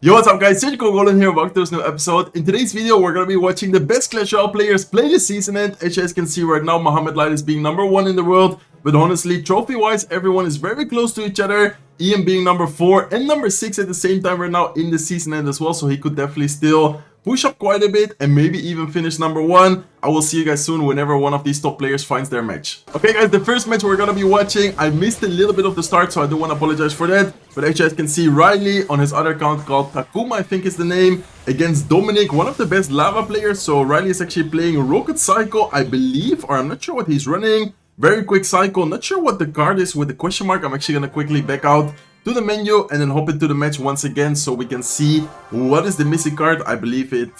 Yo, what's up guys, it's Niko Goblin here, welcome to this new episode. In today's video, we're going to be watching the best Clash Royale players play this season, and as you guys can see right now, MOHAMED Light is being number 1 in the world, but honestly, trophy-wise, everyone is very close to each other. IAN being number 4 and number 6 at the same time right now in the season end as well, so he could definitely still push up quite a bit and maybe even finish number 1. I will see you guys soon whenever one of these top players finds their match. Okay guys, the first match we're gonna be watching, I missed a little bit of the start, so I do want to apologize for that. But as you guys can see, Riley on his other account called Takuma, I think is the name, against Dominic, one of the best lava players. So Riley is actually playing Rocket Cycle, I believe, or I'm not sure what he's running. Very quick cycle, not sure what the card is with the question mark. I'm actually gonna quickly back out to the menu and then hop into the match once again so we can see what is the missing card. I believe it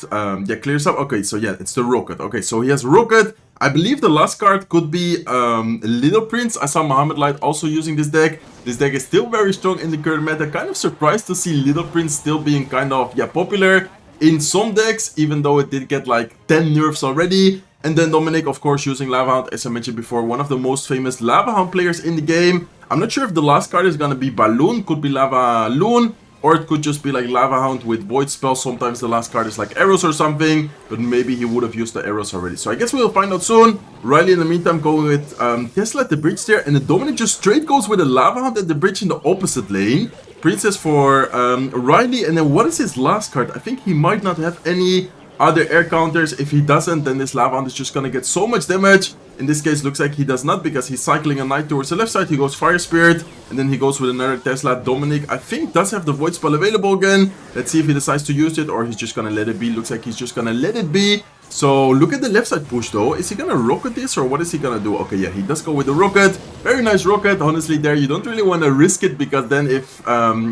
clears up. Okay, so yeah, it's the Rocket. Okay, so he has Rocket. I believe the last card could be Little Prince. I saw MOHAMED Light also using this deck. This deck is still very strong in the current meta. Kind of surprised to see Little Prince still being kind of popular in some decks, even though it did get like 10 nerfs already. And then Dominic, of course, using Lava Hound, as I mentioned before, one of the most famous Lava Hound players in the game. I'm not sure if the last card is gonna be Balloon, could be Lava Loon, or it could just be like Lava Hound with Void Spell. Sometimes the last card is like Arrows or something, but maybe he would have used the Arrows already. So I guess we'll find out soon. Riley, in the meantime, going with Tesla at the bridge there, and then Dominic just straight goes with a Lava Hound at the bridge in the opposite lane. Princess for Riley, and then what is his last card? I think he might not have any other air counters. If he doesn't, then this Lava Hound is just gonna get so much damage. In this case, looks like he does not, because he's cycling a knight towards the left side. He goes Fire Spirit, and then he goes with another Tesla. Dominic, I think, does have the Void Spell available again. Let's see if he decides to use it, or he's just gonna let it be. Looks like he's just gonna let it be. So look at the left side push though. Is he gonna rocket this, or what is he gonna do? Okay, yeah, he does go with the rocket. Very nice rocket. Honestly, there you don't really want to risk it, because then if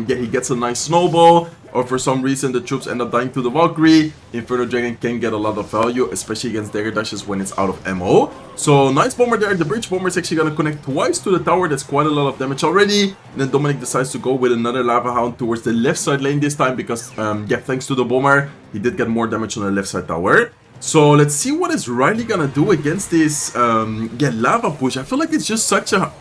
he gets a nice snowball, or for some reason the troops end up dying to the Valkyrie, Inferno Dragon can get a lot of value, especially against dagger dashes when it's out of ammo. So nice bomber there. The bridge bomber is actually gonna connect twice to the tower. That's quite a lot of damage already. And then Dominic decides to go with another Lava Hound towards the left side lane this time, because thanks to the bomber, he did get more damage on the left side tower. So let's see what is Riley gonna do against this lava push. I feel like it's just such a,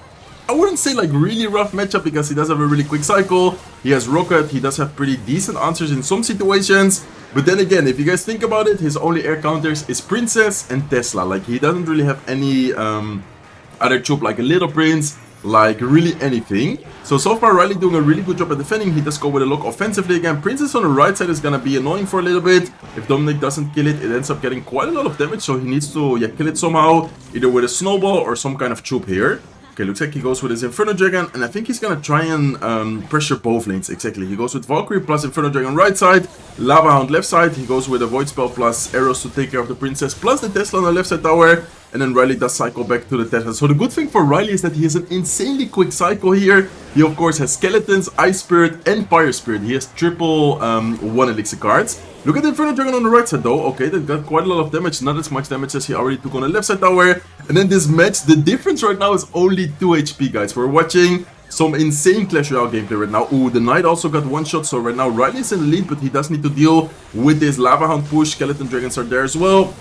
I wouldn't say like really rough matchup, because he does have a really quick cycle. He has Rocket. He does have pretty decent answers in some situations. But then again, if you guys think about it, his only air counters is Princess and Tesla. Like, he doesn't really have any other troop like a Little Prince, like really anything. So far Riley doing a really good job at defending. He does go with a lock offensively again. Princess on the right side is gonna be annoying for a little bit. If Dominic doesn't kill it, it ends up getting quite a lot of damage, so he needs to kill it somehow, either with a snowball or some kind of troop here. Okay, looks like he goes with his Inferno Dragon, and I think he's gonna try and pressure both lanes. Exactly, he goes with Valkyrie plus Inferno Dragon right side, Lava Hound left side. He goes with a Void Spell plus Arrows to take care of the Princess, plus the Tesla on the left side tower. And then Riley does cycle back to the Tesla. So the good thing for Riley is that he has an insanely quick cycle here. He of course has Skeletons, Ice Spirit, and Fire Spirit. He has triple 1 elixir cards. Look at the Inferno Dragon on the right side though. Okay, that got quite a lot of damage. Not as much damage as he already took on the left side tower. And then this match, the difference right now is only 2 HP, guys. We're watching some insane Clash Royale gameplay right now. Ooh, the Knight also got one shot. So right now Riley is in the lead, but he does need to deal with this Lava Hound push. Skeleton Dragons are there as well.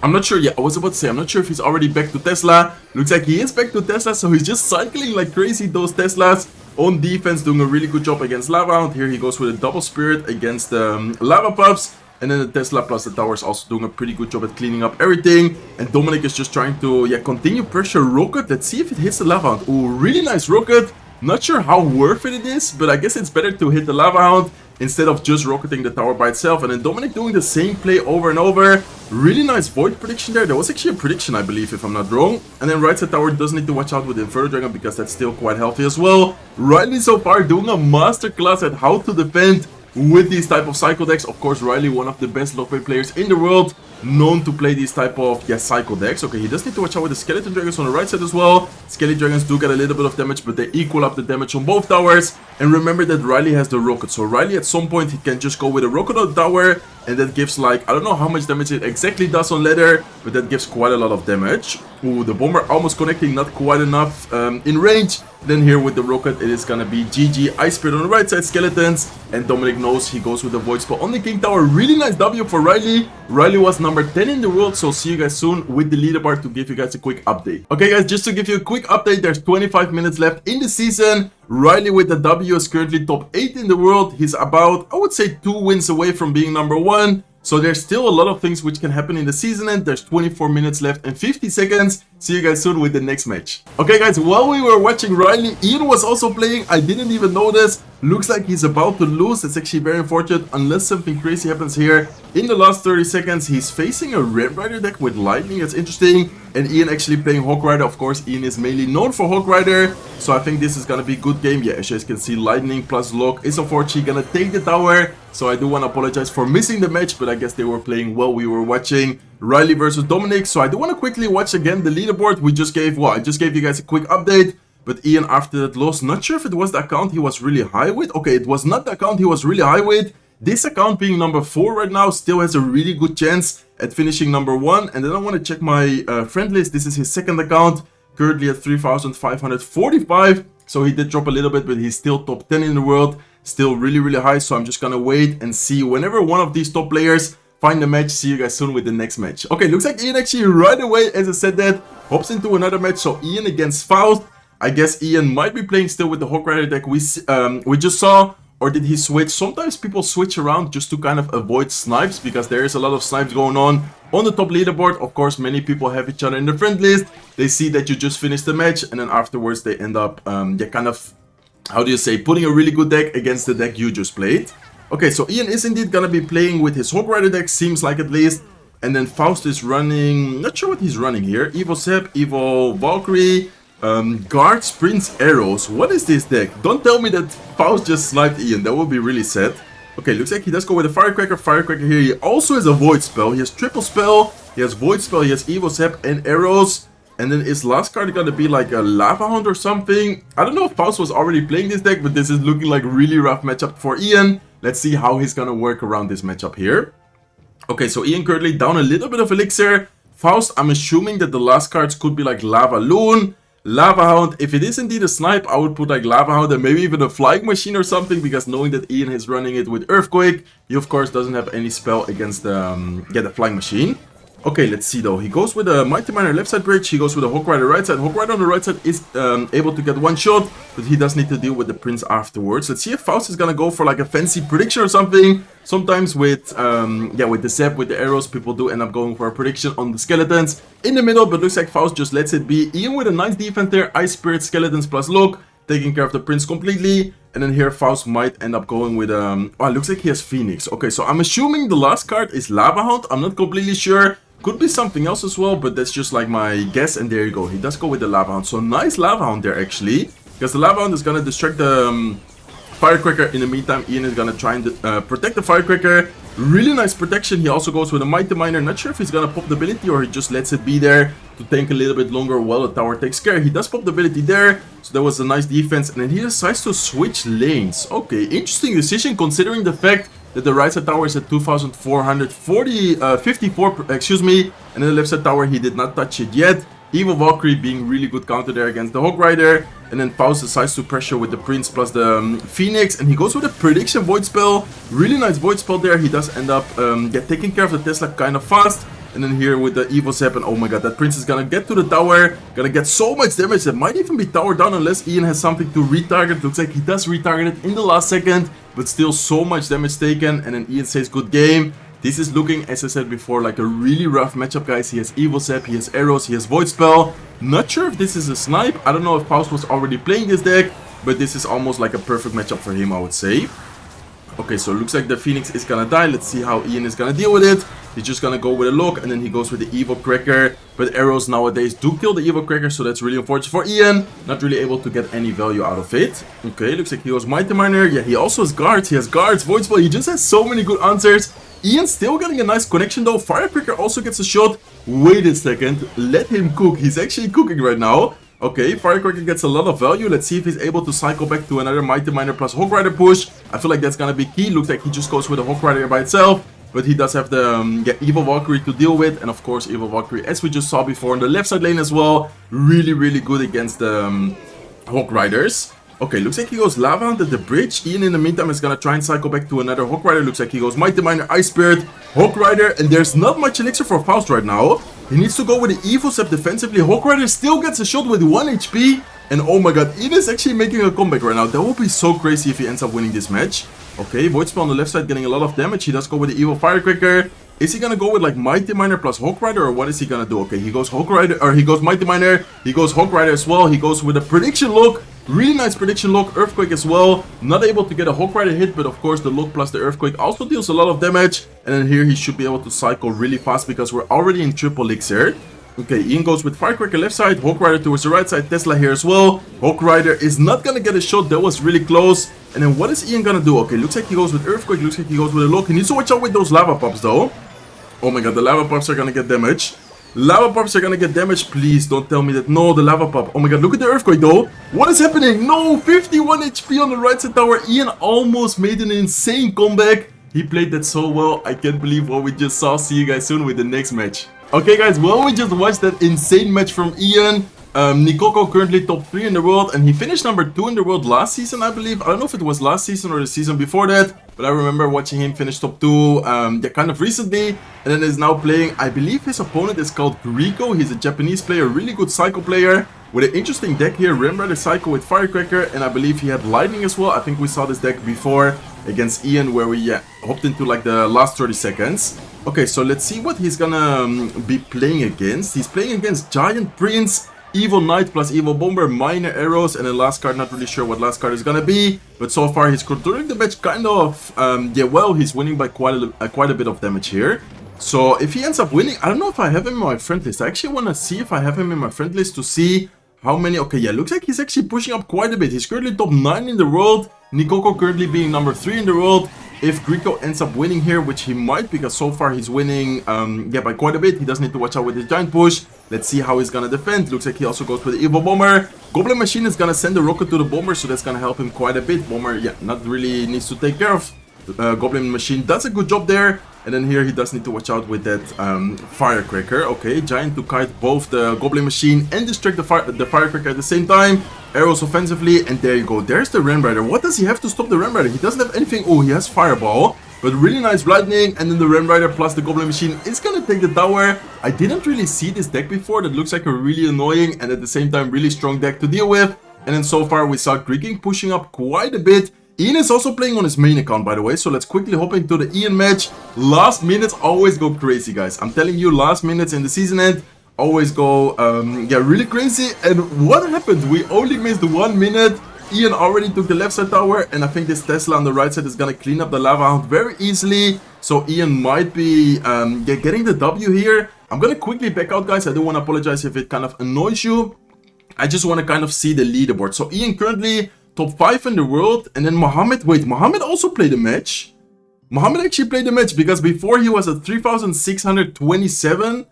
I'm not sure, I was about to say, I'm not sure if he's already back to Tesla. Looks like he is back to Tesla, so he's just cycling like crazy, those Teslas. On defense, doing a really good job against Lava Hound. Here he goes with a double Spirit against Lava Pups. And then the Tesla plus the tower is also doing a pretty good job at cleaning up everything. And Dominic is just trying to, continue pressure Rocket. Let's see if it hits the Lava Hound. Ooh, really nice Rocket. Not sure how worth it is, but I guess it's better to hit the Lava Hound instead of just rocketing the tower by itself. And then Dominic doing the same play over and over. Really nice Void prediction there. That was actually a prediction, I believe, if I'm not wrong. And then right side tower does need to watch out with the Inferno Dragon, because that's still quite healthy as well. Riley so far doing a masterclass at how to defend with these type of cycle decks. Of course, Riley, one of the best lockpick players in the world, known to play these type of cycle decks. Okay, he does need to watch out with the Skeleton Dragons on the right side as well. Skelly Dragons do get a little bit of damage, but they equal up the damage on both towers. And remember that Riley has the rocket, so Riley at some point he can just go with a rocket on the tower, and that gives like, I don't know how much damage it exactly does on ladder, but that gives quite a lot of damage. Ooh, the bomber almost connecting, not quite enough in range. Then here with the rocket, it is gonna be GG. Ice Spirit on the right side, skeletons. And Dominic knows he goes with the void spell on the king tower. Really nice W for Riley. Riley was number 10 in the world, so see you guys soon with the leaderboard to give you guys a quick update. Okay guys, just to give you a quick update, there's 25 minutes left in the season. Riley with the W is currently top 8 in the world. He's about, I would say, 2 wins away from being number 1. So there's still a lot of things which can happen in the season, and there's 24 minutes left and 50 seconds. See you guys soon with the next match. Okay guys, while we were watching Riley, Ian was also playing. I didn't even notice. Looks like he's about to lose. It's actually very unfortunate unless something crazy happens here. In the last 30 seconds, he's facing a Red Rider deck with Lightning. That's interesting. And Ian actually playing Hawk Rider. Of course, Ian is mainly known for Hawk Rider. So I think this is gonna be a good game. Yeah, as you guys can see, Lightning plus Lock is unfortunately gonna take the tower. So I do want to apologize for missing the match, but I guess they were playing while we were watching Riley versus Dominic. So I do want to quickly watch again the leaderboard. We just gave, well, I just gave you guys a quick update. But Ian, after that loss, not sure if it was the account he was really high with. Okay, it was not the account he was really high with. This account being number 4 right now still has a really good chance at finishing number 1. And then I want to check my friend list. This is his second account, currently at 3,545. So he did drop a little bit, but he's still top 10 in the world. Still really high. So I'm just going to wait and see whenever one of these top players find the match. See you guys soon with the next match. Okay, looks like Ian actually right away, as I said that, hops into another match. So Ian against Faust. I guess Ian might be playing still with the Hawk Rider deck we just saw. Or did he switch? Sometimes people switch around just to kind of avoid snipes, because there is a lot of snipes going on the top leaderboard. Of course, many people have each other in the friend list. They see that you just finished the match, and then afterwards they end up, kind of, how do you say, putting a really good deck against the deck you just played. Okay, so Ian is indeed gonna be playing with his Hawk Rider deck, seems like at least. And then Faust is running, not sure what he's running here. Evo Sep, Evo Valkyrie, Guards, Prince, Arrows. What is this deck? Don't tell me that Faust just sniped Ian. That would be really sad. Okay, looks like he does go with a Firecracker. Firecracker here. He also has a Void Spell. He has Triple Spell. He has Void Spell. He has Evo Sep and Arrows. And then his last card gonna be like a Lava Hound or something. I don't know if Faust was already playing this deck, but this is looking like really rough matchup for Ian. Let's see how he's gonna work around this matchup here. Okay, so Ian currently down a little bit of Elixir. Faust, I'm assuming that the last cards could be like Lava Loon, Lava Hound. If it is indeed a snipe, I would put like Lava Hound and maybe even a Flying Machine or something, because knowing that Ian is running it with Earthquake, he of course doesn't have any spell against the Flying Machine. Okay, let's see though. He goes with a Mighty Miner left side bridge. He goes with a Hawk Rider right side. Hawk Rider on the right side is able to get one shot, but he does need to deal with the Prince afterwards. Let's see if Faust is gonna go for like a fancy prediction or something. Sometimes with with the Zap, with the arrows, people do end up going for a prediction on the skeletons in the middle, but looks like Faust just lets it be. Ian with a nice defense there. Ice Spirit, Skeletons plus Look, taking care of the Prince completely. And then here Faust might end up going with oh, it looks like he has Phoenix. Okay, so I'm assuming the last card is Lava Hound. I'm not completely sure. Could be something else as well, but that's just like my guess. And there you go. He does go with the Lava Hound. So nice Lava Hound there actually, because the Lava Hound is gonna distract the Firecracker. In the meantime, Ian is gonna try and protect the Firecracker. Really nice protection. He also goes with a Mighty Miner. Not sure if he's gonna pop the ability or he just lets it be there to tank a little bit longer while the tower takes care. He does pop the ability there, so that was a nice defense. And then he decides to switch lanes. Okay, interesting decision considering the fact that the right side tower is at 2,454, excuse me, and then the left side tower, he did not touch it yet. Evo Valkyrie being really good counter there against the Hawk Rider, and then Faust decides to pressure with the Prince plus the Phoenix, and he goes with a Prediction Void Spell. Really nice Void Spell there. He does end up taking care of the Tesla kind of fast. And then here with the Evo Zap, and oh my god, that Prince is gonna get to the tower, gonna get so much damage that might even be tower down unless Ian has something to retarget. Looks like he does retarget it in the last second, but still so much damage taken. And then Ian says good game. This is looking, as I said before, like a really rough matchup, guys. He has Evo Zap, he has Arrows, he has Void Spell. Not sure if this is a snipe. I don't know if Faust was already playing this deck, but this is almost like a perfect matchup for him, I would say. Okay, so it looks like the Phoenix is gonna die. Let's see how Ian is gonna deal with it. He's just gonna go with a Lock, and then he goes with the Evo Cracker. But arrows nowadays do kill the Evo Cracker, so that's really unfortunate for Ian. Not really able to get any value out of it. Okay, looks like he goes Mighty Miner. Yeah, he also has Guards. He has Guards, Void Spell. He just has so many good answers. Ian still getting a nice connection though. Firecracker also gets a shot. Wait a second. Let him cook. He's actually cooking right now. Okay, Firecracker gets a lot of value. Let's see if he's able to cycle back to another Mighty Miner plus Hawk Rider push. I feel like that's gonna be key. Looks like he just goes with a Hawk Rider by itself. but he does have the Evil Valkyrie to deal with, and of course Evil Valkyrie, as we just saw before, on the left side lane as well, really good against the Hawk Riders. Okay, looks like he goes Lava Hound at the bridge. Ian, in the meantime, is gonna try and cycle back to another Hawk Rider. Looks like he goes Mighty Miner, Ice Spirit, Hawk Rider, and there's not much elixir for Faust right now. He needs to go with the Evo Step defensively. Hawk Rider still gets a shot with 1 HP. And oh my god, Ian is actually making a comeback right now. That would be so crazy if he ends up winning this match. Okay, Void Spell on the left side getting a lot of damage. He does go with the Evil Firecracker. Is he gonna go with like Mighty Miner plus Hawk Rider, or what is he gonna do? Okay, he goes Hawk Rider, or he goes Mighty Miner. He goes Hawk Rider as well. He goes with a prediction look. Really nice prediction look. Earthquake as well. Not able to get a Hawk Rider hit, but of course the look plus the Earthquake also deals a lot of damage. And then here he should be able to cycle really fast because we're already in triple elixir. Okay, Ian goes with Firecracker left side, Hawk Rider towards the right side, Tesla here as well. Hawk Rider is not gonna get a shot, that was really close. And then what is Ian gonna do? Okay, looks like he goes with Earthquake, looks like he goes with a look. He needs to watch out with those Lava Pops though. Oh my god, the Lava Pops are gonna get damage. Lava Pops are gonna get damage, please don't tell me that. No, the Lava Pop. Oh my god, look at the Earthquake though. What is happening? No, 51 HP on the right side tower. Ian almost made an insane comeback. He played that so well. I can't believe what we just saw. See you guys soon with the next match. Okay guys, well, we just watched that insane match from Ian. Niko currently top 3 in the world, and he finished number 2 in the world last season, I believe. I don't know if it was last season or the season before that, but I remember watching him finish top 2 yeah, kind of recently, and then is now playing, I believe his opponent is called Grio. He's a Japanese player, really good Psycho player, with an interesting deck here, Ram Rider Psycho with Firecracker, and I believe he had Lightning as well. I think we saw this deck before against Ian, where we hopped into like the last 30 seconds. Okay, so let's see what he's gonna be playing against. He's playing against Giant Prince, Evil Knight plus Evil Bomber, Minor Arrows, and then last card, not really sure what last card is gonna be. But so far he's controlling the match kind of, yeah, well, he's winning by quite a bit of damage here. So if he ends up winning, I don't know if I have him in my friend list. I actually want to see if I have him in my friend list to see how many. Okay, yeah, looks like he's actually pushing up quite a bit. He's currently top 9 in the world. Niko currently being number 3 in the world. If Grio ends up winning here, which he might, because so far he's winning yeah, by quite a bit. He does need to watch out with his giant push. Let's see how he's gonna defend. Looks like he also goes with the Evil Bomber. Goblin Machine is gonna send the rocket to the Bomber, so that's gonna help him quite a bit. Bomber, yeah, not really needs to take care of. Goblin Machine does a good job there. And then here he does need to watch out with that Firecracker. Okay, Giant to kite both the Goblin Machine and distract the Firecracker at the same time. Arrows offensively, and there you go. There's the Ram Rider. What does he have to stop the Ram Rider? He doesn't have anything. Oh, he has Fireball, but really nice Lightning. And then the Ram Rider plus the Goblin Machine is gonna take the tower. I didn't really see this deck before. That looks like a really annoying and at the same time really strong deck to deal with. And then so far we saw Grio pushing up quite a bit. Ian is also playing on his main account, by the way, so let's quickly hop into the Ian match. Last minutes always go crazy, guys. I'm telling you, last minutes in the season end always go, yeah, really crazy. And what happened? We only missed 1 minute. Ian already took the left side tower, and I think this Tesla on the right side is gonna clean up the Lava Hound very easily. So Ian might be yeah, getting the W here. I'm gonna quickly back out, guys. I do want to apologize if it kind of annoys you. I just want to kind of see the leaderboard. So Ian currently top 5 in the world, and then Mohamed. Wait, Mohamed also played a match? Mohamed actually played a match, because before he was at 3,627,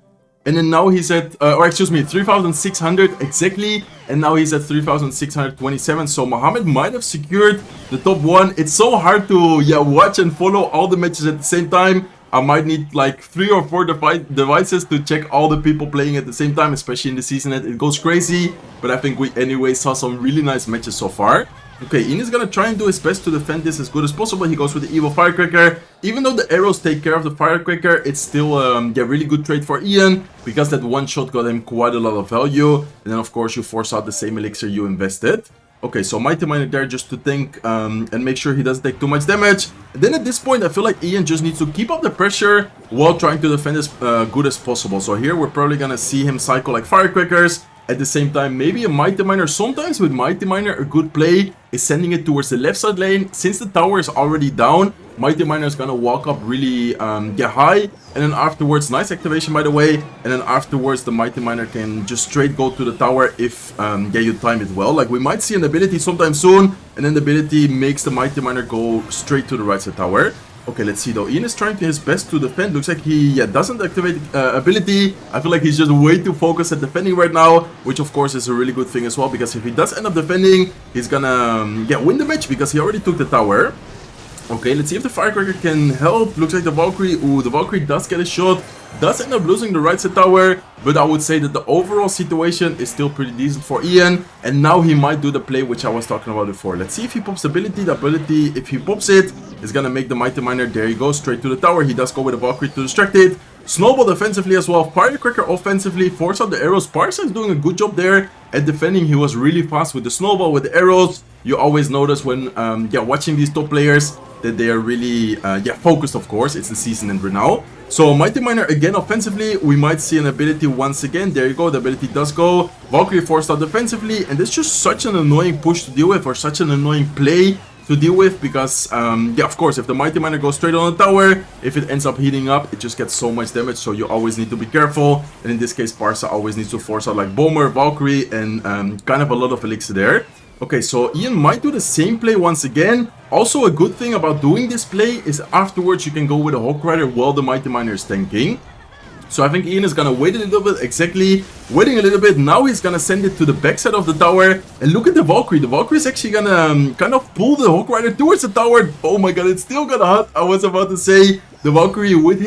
and then now he's at, or excuse me, 3,600 exactly, and now he's at 3,627. So Mohamed might have secured the top 1. It's so hard to, yeah, watch and follow all the matches at the same time. I might need like 3 or 4 devices to check all the people playing at the same time, especially in the season. It goes crazy, but I think we anyway saw some really nice matches so far. Okay, Ian is gonna try and do his best to defend this as good as possible. He goes with the Evil Firecracker. Even though the arrows take care of the Firecracker, it's still yeah, really good trade for Ian, because that one shot got him quite a lot of value. And then of course you force out the same elixir you invested. Okay, so Mighty Miner there just to think and make sure he doesn't take too much damage. And then at this point, I feel like Ian just needs to keep up the pressure while trying to defend as good as possible. So here we're probably gonna see him cycle like Firecrackers. At the same time, maybe a Mighty Miner. Sometimes with Mighty Miner, a good play is sending it towards the left side lane. Since the tower is already down, Mighty Miner is gonna walk up really get high, and then afterwards, nice activation by the way, and then afterwards the Mighty Miner can just straight go to the tower if yeah, you time it well. Like we might see an ability sometime soon, and then the ability makes the Mighty Miner go straight to the right side tower. Okay, let's see though. Ian is trying his best to defend. Looks like he doesn't activate ability. I feel like he's just way too focused at defending right now, which of course is a really good thing as well, because if he does end up defending, he's gonna win the match, because he already took the tower. Okay, let's see if the Firecracker can help. Looks like the Valkyrie, ooh, the Valkyrie does get a shot. Does end up losing the right side tower, but I would say that the overall situation is still pretty decent for Ian. And now he might do the play which I was talking about before. Let's see if he pops the ability. The ability, if he pops it, is gonna make the Mighty Miner. There he goes, straight to the tower. He does go with the Valkyrie to distract it. Snowball defensively as well. Firecracker offensively, force out the arrows. Parsa is doing a good job there at defending. He was really fast with the snowball, with the arrows. You always notice when watching these top players that they are really focused, of course. It's the season end right now. So Mighty Miner again offensively, we might see an ability once again. There you go, the ability does go. Valkyrie forced out defensively, and it's just such an annoying push to deal with, or such an annoying play to deal with, because of course, if the Mighty Miner goes straight on the tower, if it ends up heating up, it just gets so much damage. So you always need to be careful, and in this case Parsa always needs to force out like Bomber, Valkyrie, and kind of a lot of elixir there. Okay, so Ian might do the same play once again. Also, a good thing about doing this play is afterwards you can go with a Hawk Rider while the Mighty Miner is tanking. So I think Ian is gonna wait a little bit, exactly, waiting a little bit. Now he's gonna send it to the backside of the tower. And look at the Valkyrie. The Valkyrie is actually gonna kind of pull the Hawk Rider towards the tower. Oh my god, it's still gonna hurt. I was about to say, the Valkyrie with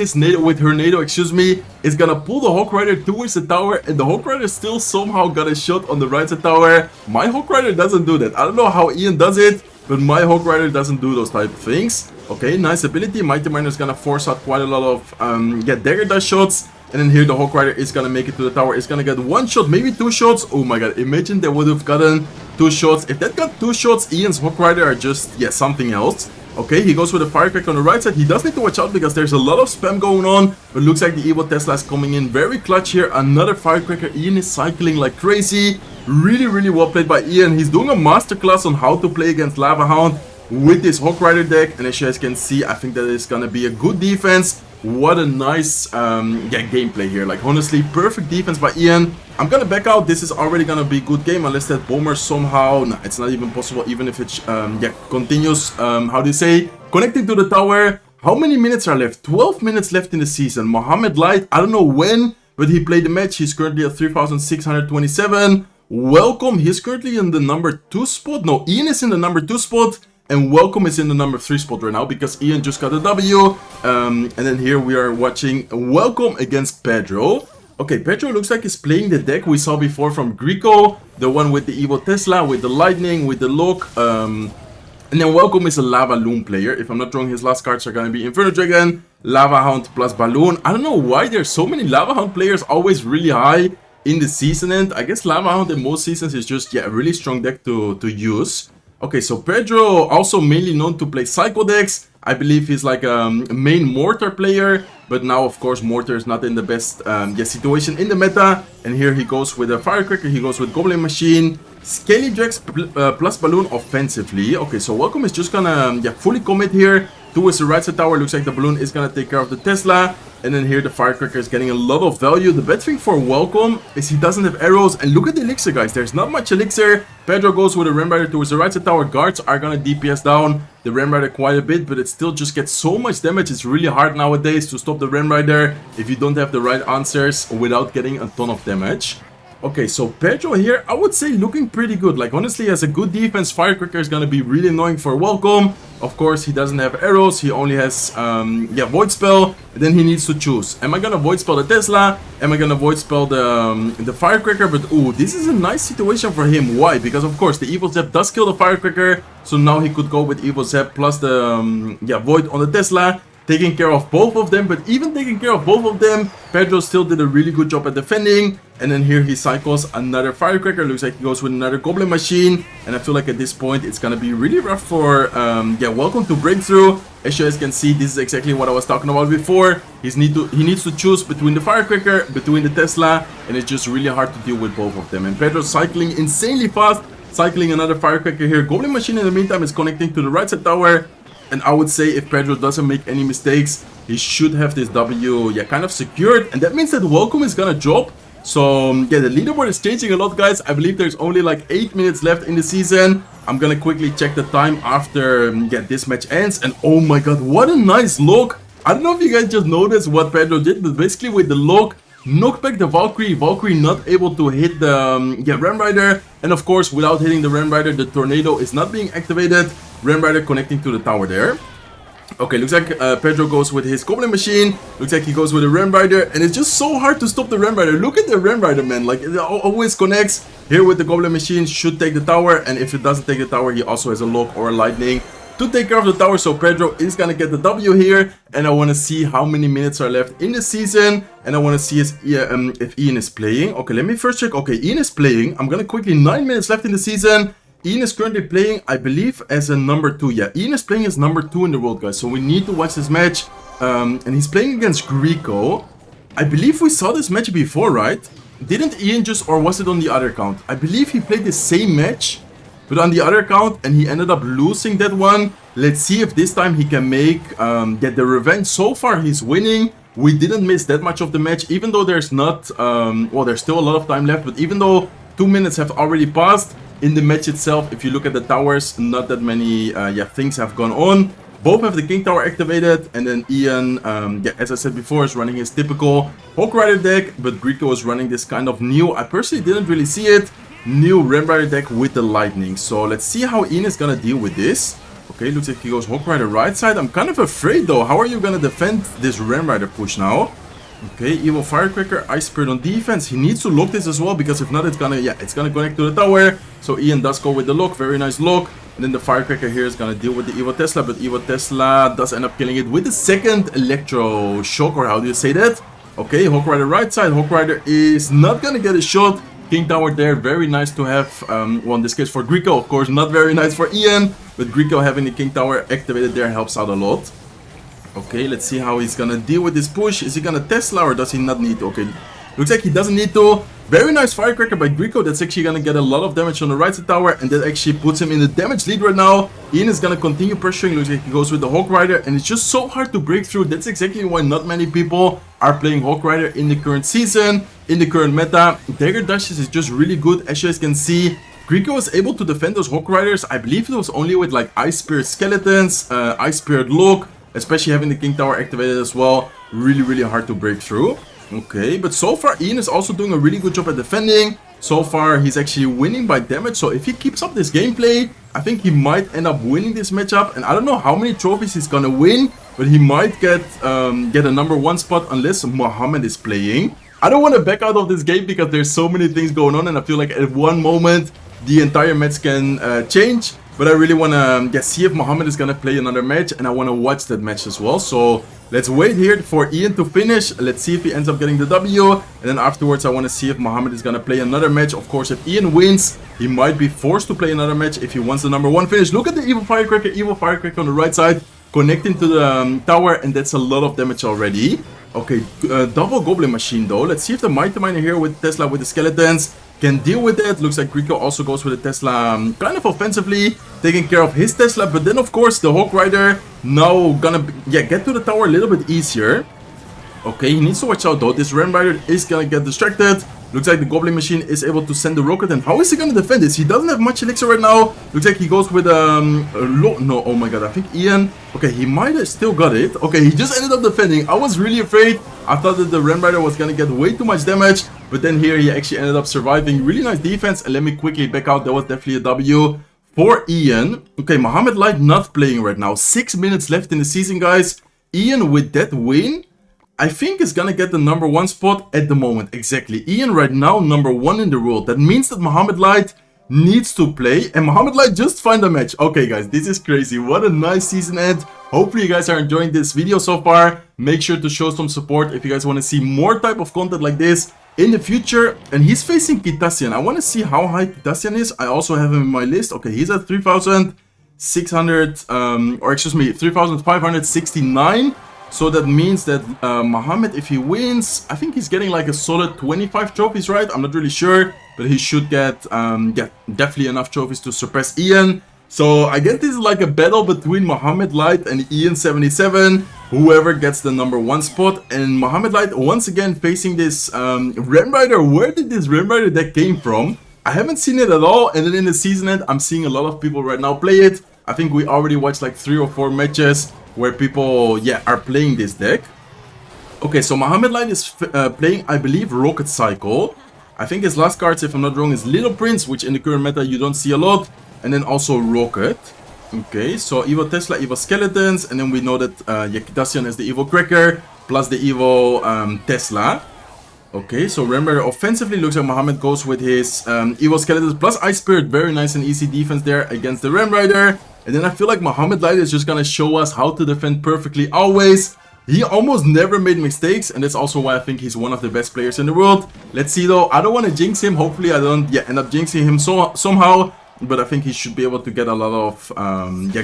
her NATO, is gonna pull the Hawk Rider towards the tower, and the Hawk Rider still somehow got a shot on the right side tower. My Hawk Rider doesn't do that. I don't know how Ian does it, but my Hawk Rider doesn't do those type of things. Okay, nice ability. Mighty Miner is gonna force out quite a lot of dagger dash shots. And then here the Hawk Rider is gonna make it to the tower. It's gonna get one shot, maybe two shots. Oh my god, imagine they would have gotten two shots. If that got two shots, Ian's Hawk Rider are just, something else. Okay, he goes with a Firecracker on the right side. He does need to watch out because there's a lot of spam going on. But looks like the Evil Tesla is coming in very clutch here. Another Firecracker. Ian is cycling like crazy. Really, really well played by Ian. He's doing a masterclass on how to play against Lava Hound with this Hawk Rider deck. And as you guys can see, I think that is gonna be a good defense. What a nice gameplay here. Like, honestly, perfect defense by Ian. I'm gonna back out. This is already gonna be a good game unless that Bomber somehow, no, it's not even possible, even if it continues, how do you say, connecting to the tower. How many minutes are left? 12 minutes left in the season. Mohamed Light, I don't know when, but he played the match. He's currently at 3,627. Welcome, he's currently in the number 2 spot. No, Ian is in the number 2 spot. And Welcome is in the number 3 spot right now because Ian just got a W. And then here we are watching Welcome against Pedro. Okay, Pedro looks like he's playing the deck we saw before from Grio. The one with the Evil Tesla, with the Lightning, with the Lock. And then Welcome is a Lava Loon player. If I'm not wrong, his last cards are going to be Inferno Dragon, Lava Hound plus Balloon. I don't know why there's so many Lava Hound players always really high in the season end. I guess Lava Hound in most seasons is just, a really strong deck to use. Okay, so Pedro, also mainly known to play Psycho decks. I believe he's like a main Mortar player. But now, of course, Mortar is not in the best situation in the meta. And here he goes with a Firecracker. He goes with Goblin Machine. Scaly Drax plus Balloon offensively. Okay, so Welcome is just gonna fully commit here towards the right side tower. Looks like the Balloon is gonna take care of the Tesla. And then here the Firecracker is getting a lot of value. The bad thing for Welcome is he doesn't have arrows. And look at the elixir, guys. There's not much elixir. Pedro goes with a Ram Rider towards the right side tower. Guards are gonna DPS down the Ram Rider quite a bit, but it still just gets so much damage. It's really hard nowadays to stop the Ram Rider if you don't have the right answers without getting a ton of damage. Okay, so Pedro here, I would say looking pretty good. Like, honestly, as a good defense, Firecracker is gonna be really annoying for Welcome. Of course, he doesn't have arrows. He only has, Void Spell. And then he needs to choose. Am I gonna Void Spell the Tesla? Am I gonna Void Spell the Firecracker? But, ooh, this is a nice situation for him. Why? Because, of course, the Evil Zap does kill the Firecracker. So now he could go with Evil Zap plus the, Void on the Tesla. Taking care of both of them, but even taking care of both of them, Pedro still did a really good job at defending. And then here he cycles another Firecracker. Looks like he goes with another Goblin Machine. And I feel like at this point it's gonna be really rough for Welcome to break through. As you guys can see, this is exactly what I was talking about before. He needs to choose between the Firecracker, between the Tesla, and it's just really hard to deal with both of them. And Pedro's cycling insanely fast, cycling another Firecracker here. Goblin Machine in the meantime is connecting to the right side tower. And I would say if Pedro doesn't make any mistakes, he should have this W, kind of secured. And that means that Welcome is gonna drop. So, the leaderboard is changing a lot, guys. I believe there's only like 8 minutes left in the season. I'm gonna quickly check the time after, this match ends. And oh my god, what a nice look. I don't know if you guys just noticed what Pedro did, but basically with the look, knocked back the Valkyrie. Valkyrie not able to hit the Ram Rider. And of course, without hitting the Ram Rider, the Tornado is not being activated. Ram Rider connecting to the tower there. Okay, looks like Pedro goes with his Goblin machine. Looks like he goes with a Ram Rider, and it's just so hard to stop the Ram Rider. Look at the Ram Rider, man. Like, it always connects. Here with the Goblin machine, should take the tower, and if it doesn't take the tower, he also has a lock or a lightning to take care of the tower. So Pedro is gonna get the W here, and I want to see how many minutes are left in the season, and I want to see if Ian is playing. Okay, let me first check. Okay, Ian is playing. I'm gonna quickly, 9 minutes left in the season. Ian is currently playing, I believe, as a number 2. Yeah, Ian is playing as number 2 in the world, guys. So we need to watch this match. And he's playing against Grio. I believe we saw this match before, right? Didn't Ian just, or was it on the other account? I believe he played the same match, but on the other account, and he ended up losing that one. Let's see if this time he can get the revenge. So far, he's winning. We didn't miss that much of the match, even though there's not, well, there's still a lot of time left, but even though 2 minutes have already passed, in the match itself, if you look at the towers, not that many things have gone on. Both have the King Tower activated, and then Ian, as I said before, is running his typical Hawk Rider deck, but Grio is running this kind of new, I personally didn't really see it, new Ram Rider deck with the lightning. So let's see how Ian is gonna deal with this. Okay, looks like he goes Hawk Rider right side. I'm kind of afraid though, how are you gonna defend this Ram Rider push now? Okay, Evil Firecracker, Ice Spirit on defense. He needs to lock this as well, because if not, it's gonna connect to the tower. So Ian does go with the lock, very nice lock. And then the Firecracker here is gonna deal with the Evil Tesla, but Evil Tesla does end up killing it with the second Electro Shock, or how do you say that? Okay, Hawk Rider right side. Hawk Rider is not gonna get a shot. King Tower there, very nice to have. Well, in this case for Grio, of course, not very nice for Ian, but Grio having the King Tower activated there helps out a lot. Okay, let's see how he's gonna deal with this push. Is he gonna Tesla or does he not need to? Okay, looks like he doesn't need to. Very nice Firecracker by Grio. That's actually gonna get a lot of damage on the right side tower, and that actually puts him in the damage lead right now. Ian is gonna continue pressuring. Looks like he goes with the Hawk Rider, and it's just so hard to break through. That's exactly why not many people are playing Hawk Rider in the current season, in the current meta. Dagger Dashes is just really good, as you guys can see. Grio was able to defend those Hawk Riders. I believe it was only with like Ice Spirit Skeletons, Ice Spirit Lock, especially having the King Tower activated as well. Really hard to break through. Okay, but so far Ian is also doing a really good job at defending. So far he's actually winning by damage, so if he keeps up this gameplay, I think he might end up winning this matchup. And I don't know how many trophies he's gonna win, but he might get a number 1 spot unless Mohamed is playing. I don't want to back out of this game because there's so many things going on, and I feel like at one moment the entire match can change. But I really want to see if Mohamed is going to play another match, and I want to watch that match as well. So let's wait here for Ian to finish. Let's see if he ends up getting the W. And then afterwards, I want to see if Mohamed is going to play another match. Of course, if Ian wins, he might be forced to play another match if he wants the number 1 finish. Look at the Evil Firecracker on the right side, connecting to the tower, and that's a lot of damage already. Okay, double Goblin machine though. Let's see if the Mighty Miner here with Tesla with the skeletons can deal with it. Looks like Grio also goes with the Tesla kind of offensively, taking care of his Tesla. But then, of course, the Hawk Rider now gonna get to the tower a little bit easier. Okay, he needs to watch out though. This Ram Rider is gonna get distracted. Looks like the Goblin machine is able to send the rocket. And how is he gonna defend this? He doesn't have much elixir right now. Looks like he goes with no, oh my god, I think Ian. Okay, he might have still got it. Okay, he just ended up defending. I was really afraid. I thought that the Ram Rider was gonna get way too much damage, but then here he actually ended up surviving. Really nice defense. And let me quickly back out. That was definitely a W for Ian. Okay, Mohamed Light not playing right now. 6 minutes left in the season, guys. Ian with that win, I think is gonna get the number 1 spot at the moment. Exactly. Ian right now number 1 in the world. That means that Mohamed Light needs to play, and Mohamed Light just find a match. Okay guys, this is crazy. What a nice season end. Hopefully you guys are enjoying this video so far. Make sure to show some support if you guys want to see more type of content like this in the future. And he's facing Kitasian. I want to see how high Kitasian is. I also have him in my list. Okay, he's at 3,600 or excuse me, 3,569. So that means that Mohamed, if he wins, I think he's getting like a solid 25 trophies, right? I'm not really sure, but he should get definitely enough trophies to surpass Ian. So I guess this is like a battle between Mohamed Light and IAN77. Whoever gets the number 1 spot. And Mohamed Light once again facing this Ram Rider. Where did this Ram Rider deck came from? I haven't seen it at all. And then in the season end, I'm seeing a lot of people right now play it. I think we already watched like 3 or 4 matches where people, are playing this deck. Okay, so Mohamed Light is playing, I believe, Rocket Cycle. I think his last cards, if I'm not wrong, is Little Prince, which in the current meta you don't see a lot. And then also Rocket. Okay, so Evo Tesla, Evo Skeletons, and then we know that Yakitacian is the Evo Cracker, plus the Evo Tesla. Okay, so remember, offensively looks like Mohamed goes with his Evo Skeletons plus Ice Spirit. Very nice and easy defense there against the Ram Rider. And then I feel like Mohamed Light is just gonna show us how to defend perfectly always. He almost never made mistakes, and that's also why I think he's one of the best players in the world. Let's see though, I don't want to jinx him. Hopefully I don't end up jinxing him somehow. But I think he should be able to get a lot of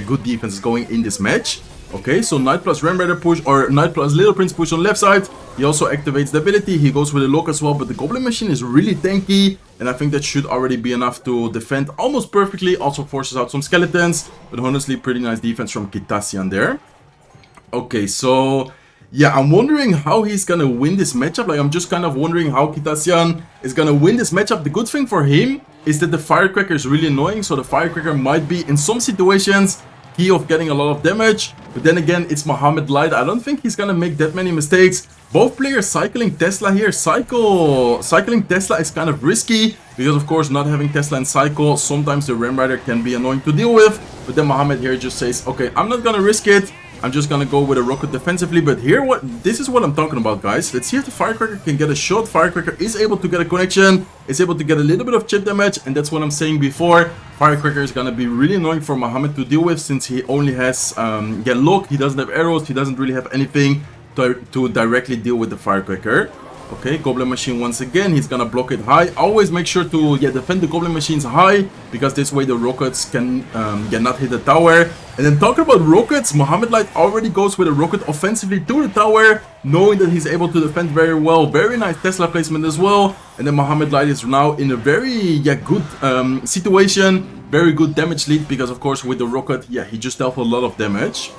good defense going in this match. Okay, so Knight plus Ram Rider push, or Knight plus Little Prince push on left side. He also activates the ability. He goes with a lock as well, but the Goblin machine is really tanky. And I think that should already be enough to defend almost perfectly. Also forces out some skeletons. But honestly, pretty nice defense from Kitasian there. Okay, so yeah, I'm wondering how he's gonna win this matchup. Like, I'm just kind of wondering how Kitasian is gonna win this matchup. The good thing for him is that the Firecracker is really annoying. So the Firecracker might be, in some situations, key of getting a lot of damage. But then again, it's Mohamed Light. I don't think he's gonna make that many mistakes. Both players cycling Tesla here. Cycling Tesla is kind of risky, because of course not having Tesla and cycle, sometimes the Ram Rider can be annoying to deal with. But then Mohamed here just says, okay, I'm not gonna risk it. I'm just gonna go with a rocket defensively. But here, this is what I'm talking about, guys. Let's see if the Firecracker can get a shot. Firecracker is able to get a connection, is able to get a little bit of chip damage, and that's what I'm saying before. Firecracker is gonna be really annoying for Mohamed to deal with, since he only has lock. He doesn't have arrows. He doesn't really have anything to directly deal with the Firecracker. Okay, Goblin machine once again. He's gonna block it high. Always make sure to defend the Goblin machines high, because this way the rockets can not hit the tower. And then talking about rockets, Mohamed Light already goes with a rocket offensively to the tower, knowing that he's able to defend very well. Very nice Tesla placement as well. And then Mohamed Light is now in a very good situation, very good damage lead, because of course with the rocket, he just dealt a lot of damage.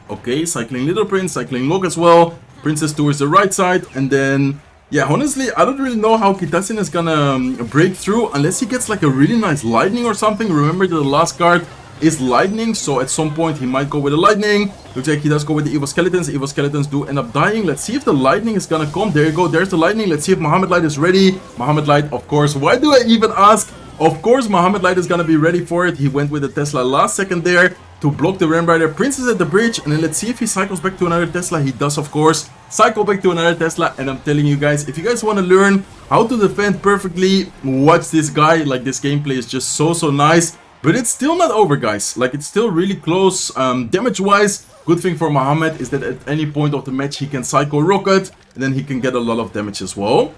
Okay, cycling Little Prince, cycling Locke as well. Princess towards the right side, and then honestly, I don't really know how Kitasian is gonna break through unless he gets like a really nice lightning or something. Remember that the last card is lightning, so at some point he might go with a lightning. Looks like he does go with the Evo Skeletons. Evo Skeletons do end up dying. Let's see if the lightning is gonna come. There you go, there's the lightning. Let's see if Mohamed Light is ready. Mohamed Light, of course. Why do I even ask? Of course Mohamed Light is gonna be ready for it. He went with the Tesla last second there to block the Ram Rider. Princess at the bridge, and then let's see if he cycles back to another Tesla. He does, of course, cycle back to another Tesla. And I'm telling you guys, if you guys want to learn how to defend perfectly, watch this guy. Like, this gameplay is just so nice. But it's still not over, guys. Like, it's still really close damage wise. Good thing for Mohamed is that at any point of the match he can cycle rocket, and then he can get a lot of damage as well.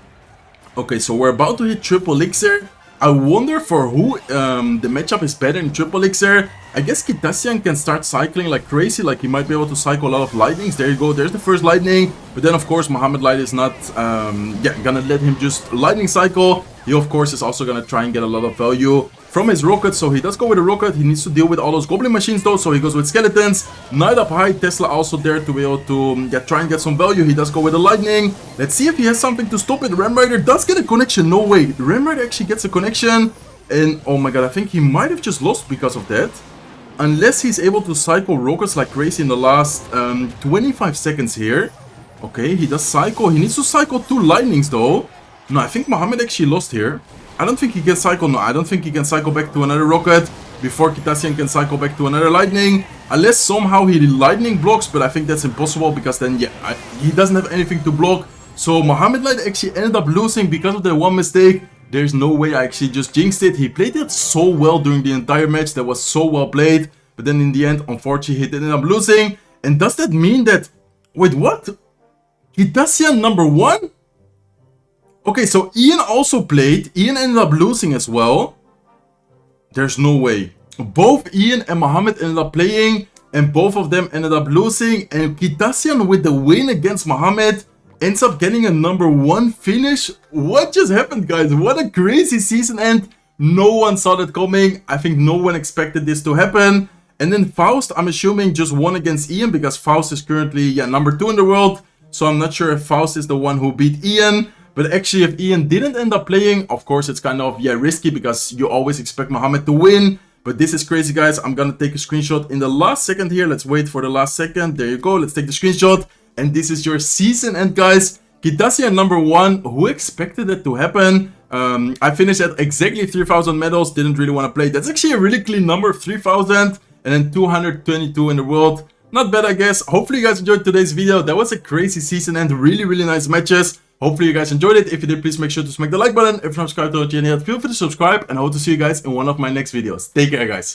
Okay, so we're about to hit triple elixir. I wonder for who the matchup is better in triple elixir. I guess Kitasian can start cycling like crazy. Like, he might be able to cycle a lot of lightnings. There you go, there's the first lightning. But then of course Mohamed Light is not gonna let him just lightning cycle. He of course is also gonna try and get a lot of value from his rocket. So he does go with a rocket. He needs to deal with all those Goblin machines though, so he goes with skeletons. Knight up high, Tesla also there to be able to try and get some value. He does go with a lightning. Let's see if he has something to stop it. Ram Rider does get a connection. No way, Ram Rider actually gets a connection. And oh my god, I think he might have just lost because of that. Unless he's able to cycle rockets like crazy in the last 25 seconds here. Okay, he does cycle. He needs to cycle 2 lightnings though. No, I think Mohamed actually lost here. I don't think he can cycle. No, I don't think he can cycle back to another rocket before Kitasian can cycle back to another lightning. Unless somehow he lightning blocks, but I think that's impossible, because then he doesn't have anything to block. So Mohamed Light actually ended up losing because of that one mistake. There's no way I actually just jinxed it. He played it so well during the entire match. That was so well played. But then in the end, unfortunately, he ended up losing. And does that mean that... Wait, what? Kitasian number 1? Okay, so Ian also played. Ian ended up losing as well. There's no way. Both Ian and Mohamed ended up playing, and both of them ended up losing. And Kitasian with the win against Mohamed ends up getting a number 1 finish. What just happened, guys? What a crazy season end. No one saw that coming. I think no one expected this to happen. And then Faust, I'm assuming, just won against Ian, because Faust is currently number 2 in the world. So I'm not sure if Faust is the one who beat Ian. But actually, if Ian didn't end up playing, of course, it's kind of risky, because you always expect Mohamed to win. But this is crazy, guys. I'm gonna take a screenshot in the last second here. Let's wait for the last second. There you go. Let's take the screenshot. And this is your season end, guys. Kitasian number 1. Who expected that to happen? I finished at exactly 3,000 medals. Didn't really want to play. That's actually a really clean number, 3,000. and then 222 in the world. Not bad, I guess. Hopefully you guys enjoyed today's video. That was a crazy season and really nice matches. Hopefully you guys enjoyed it. If you did, please make sure to smack the like button. If you're not subscribed to the channel yet, feel free to subscribe, and I hope to see you guys in one of my next videos. Take care, guys.